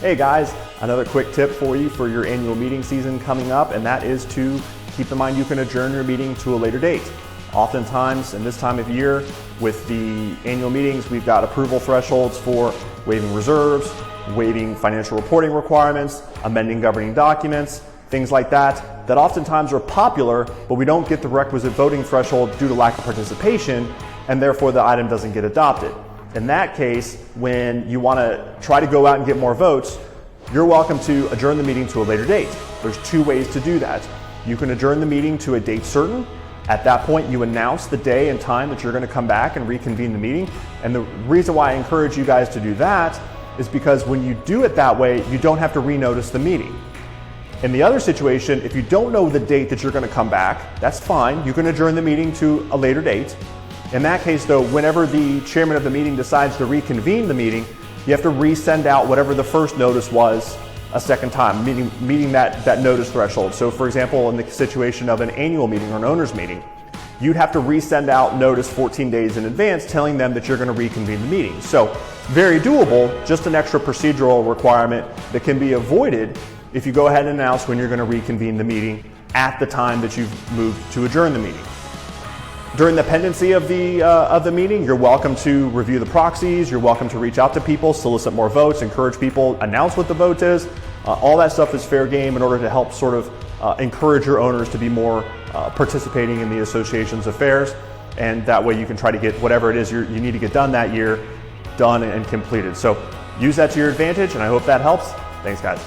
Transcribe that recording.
Hey guys, another quick tip for you for your annual meeting season coming up, and that is to keep in mind you can adjourn your meeting to a later date. Oftentimes, in this time of year, with the annual meetings, we've got approval thresholds for waiving reserves, waiving financial reporting requirements, amending governing documents, things like that, that oftentimes are popular, but we don't get the requisite voting threshold due to lack of participation, and therefore the item doesn't get adopted. In that case, when you want to try to go out and get more votes, you're welcome to adjourn the meeting to a later date. There's two ways to do that. You can adjourn the meeting to a date certain. At that point, you announce the day and time that you're going to come back and reconvene the meeting. And the reason why I encourage you guys to do that is because when you do it that way, you don't have to renotice the meeting. In the other situation, if you don't know the date that you're going to come back, that's fine. You can adjourn the meeting to a later date. In that case, though, whenever the chairman of the meeting decides to reconvene the meeting, you have to resend out whatever the first notice was a second time, meeting that notice threshold. So for example, in the situation of an annual meeting or an owner's meeting, you'd have to resend out notice 14 days in advance telling them that you're going to reconvene the meeting. So very doable, just an extra procedural requirement that can be avoided if you go ahead and announce when you're going to reconvene the meeting at the time that you've moved to adjourn the meeting. During the pendency of the meeting, you're welcome to review the proxies, you're welcome to reach out to people, solicit more votes, encourage people, announce what the vote is. All that stuff is fair game in order to help sort of encourage your owners to be more participating in the association's affairs. And that way you can try to get whatever it is you need to get done that year, done and completed. So use that to your advantage, and I hope that helps. Thanks, guys.